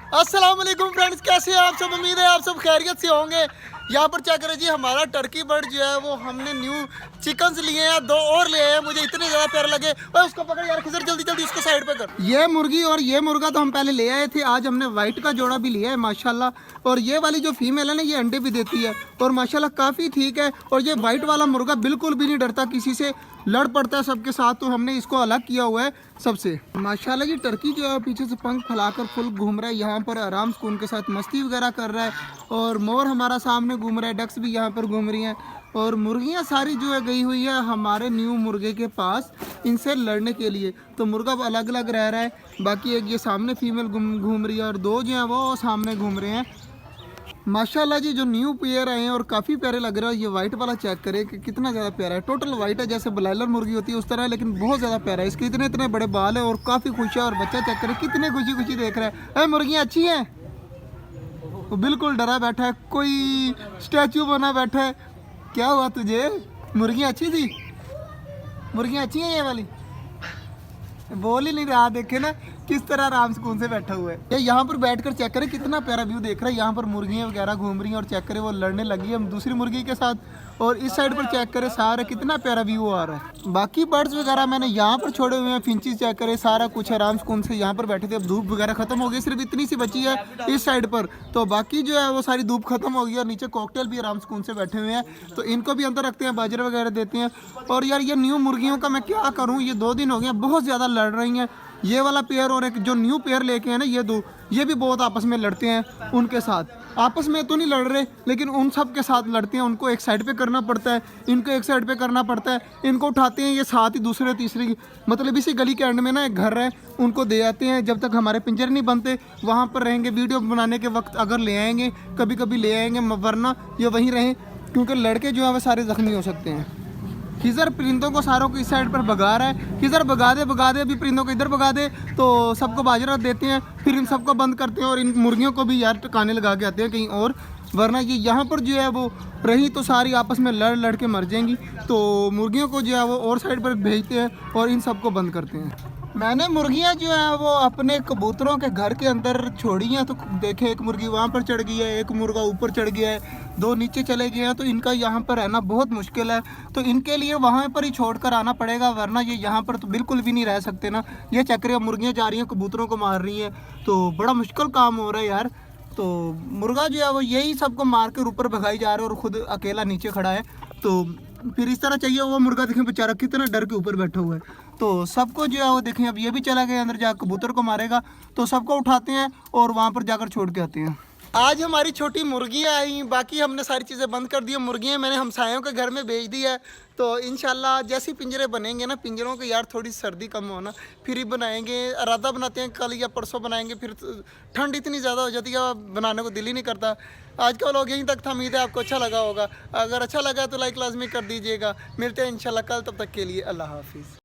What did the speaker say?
अस्सलाम वालेकुम फ्रेंड्स, कैसे हैं आप सब। उम्मीद है आप सब खैरियत से होंगे। यहाँ पर चेक करें जी, हमारा टर्की बर्ड जो है वो हमने न्यू चिकन्स लिए हैं, 2 और लिए हैं। मुझे इतने ज़्यादा प्यारे लगे। और उसको पकड़ यार, खिजर जल्दी जल्दी उसको साइड पे कर। ये मुर्गी और ये मुर्गा तो हम पहले ले आए थे। आज हमने वाइट का जोड़ा भी लिया है माशाल्लाह। और ये वाली जो फीमेल है ना, ये अंडे भी देती है और माशाल्लाह काफ़ी ठीक है। और ये वाइट वाला मुर्गा बिल्कुल भी नहीं डरता किसी से, लड़ पड़ता है सबके साथ। तो हमने इसको अलग किया हुआ है सबसे। माशाल्लाह जी, टर्की जो है पीछे से पंख फैलाकर फुल घूम रहा है। यहाँ पर आराम से उनके साथ मस्ती वगैरह कर रहा है। और मोर हमारा सामने घूम रहा है, डक्स भी यहाँ पर घूम रही हैं। और मुर्गियाँ सारी जो है गई हुई है हमारे न्यू मुर्गे के पास इनसे लड़ने के लिए। तो मुर्गा अलग अलग रह रहा है, बाकी एक ये सामने फीमेल घूम रही है और 2 जो हैं वो सामने घूम रहे हैं। माशाल्लाह जी, जो न्यू पेयर आए हैं और काफ़ी प्यारे लग रहे हैं। ये वाइट वाला चेक करें कि कितना ज़्यादा प्यारा है। टोटल वाइट है, जैसे ब्लाइलर मुर्गी होती है उस तरह है, लेकिन बहुत ज़्यादा प्यारा है। इसके इतने इतने बड़े बाल है और काफ़ी खुश है। और बच्चा चेक करें कितने खुशी खुशी देख रहा है। मुर्गियाँ अच्छी हैं, वो बिल्कुल डरा बैठा है, कोई स्टैचू बना बैठा है। क्या हुआ तुझे? मुर्गियाँ अच्छी थी, मुर्गियाँ अच्छी हैं ये वाली। बोल ही नहीं रहा, देखे ना किस तरह आराम सुकून से बैठा हुआ है। ये यहाँ पर बैठकर चेक करें कितना प्यारा व्यू देख रहा है। यहाँ पर मुर्गियाँ वगैरह घूम रही हैं और चेक करें वो लड़ने लगी है दूसरी मुर्गी के साथ। और इस साइड पर चेक करें सारा कितना प्यारा व्यू आ रहा है। बाकी बर्ड्स वगैरह मैंने यहाँ पर छोड़े हुए हैं, फिंचीज चेक करें सारा कुछ आराम सुकून से यहाँ पर बैठे थे। अब धूप वगैरह खत्म हो गई, सिर्फ इतनी सी बची है इस साइड पर। तो बाकी जो है वो सारी धूप खत्म हो गई और नीचे कॉकटेल भी आराम सुकून से बैठे हुए हैं। तो इनको भी अंदर रखते हैं, बाजरा वगैरह देते हैं। और यार ये न्यू मुर्गियों का मैं क्या करूँ, ये 2 दिन हो गए बहुत ज़्यादा लड़ रही हैं। ये वाला पेयर और एक जो न्यू पेयर लेके हैं ना, ये 2 ये भी बहुत आपस में लड़ते हैं। उनके साथ आपस में तो नहीं लड़ रहे, लेकिन उन सब के साथ लड़ते हैं। उनको एक साइड पे करना पड़ता है, इनको एक साइड पे करना पड़ता है। इनको उठाते हैं ये साथ ही दूसरे तीसरे, मतलब इसी गली के एंड में ना एक घर है, उनको दे आते हैं। जब तक हमारे पिंजरे नहीं बनते वहाँ पर रहेंगे। वीडियो बनाने के वक्त अगर ले आएंगे, कभी कभी ले आएंगे, वरना ये वहीं रहें, क्योंकि लड़के जो है वो सारे ज़ख्मी हो सकते हैं। खिजर परिंदों को सारों को इस साइड पर भगा रहा है। खिजर भगा दे अभी परिंदों को इधर भगा दे। तो सबको बाजरा देते हैं, फिर इन सबको बंद करते हैं और इन मुर्गियों को भी यार टकाने लगा के आते हैं कहीं और, वरना ये यहाँ पर जो है वो रही तो सारी आपस में लड़ लड़ के मर जाएंगी। तो मुर्गियों को जो है वो और साइड पर भेजते हैं और इन सबको बंद करते हैं। मैंने मुर्गियां जो है वो अपने कबूतरों के घर के अंदर छोड़ी हैं। तो देखे, एक मुर्गी वहाँ पर चढ़ गई है, एक मुर्गा ऊपर चढ़ गया है, 2 नीचे चले गए हैं। तो इनका यहाँ पर रहना बहुत मुश्किल है। तो इनके लिए वहाँ पर ही छोड़कर आना पड़ेगा, वरना ये यहाँ पर तो बिल्कुल भी नहीं रह सकते ना। ये चक्कर मुर्गियाँ जा रही हैं, कबूतरों को मार रही हैं, तो बड़ा मुश्किल काम हो रहा है यार। तो मुर्गा जो है वो यही सबको मार कर ऊपर भगाई जा रहा है और ख़ुद अकेला नीचे खड़ा है। तो फिर इस तरह चाहिए। वो मुर्गा देखें बेचारा कितना डर के ऊपर बैठा हुआ है। तो सबको जो है वो देखें, अब ये भी चला गया अंदर, जा कबूतर को मारेगा। तो सबको उठाते हैं और वहाँ पर जाकर छोड़ के आते हैं। आज हमारी छोटी मुर्गियाँ आई, बाकी हमने सारी चीज़ें बंद कर दी। मुर्गियाँ मैंने हमसायों के घर में भेज दी है। तो इंशाल्लाह जैसे पिंजरे बनेंगे ना, पिंजरों को यार थोड़ी सर्दी कम होना, फिर ही बनाएंगे। इरादा बनाते हैं कल या परसों बनाएंगे, फिर ठंड इतनी ज़्यादा हो जाती है बनाने को दिल ही नहीं करता। आज का व्लॉग यहीं तक था, उम्मीद है आपको अच्छा लगा होगा। अगर अच्छा लगा तो लाइक लाजमी कर दीजिएगा। मिलते हैं इंशाल्लाह कल, तब तक के लिए अल्लाह हाफिज़।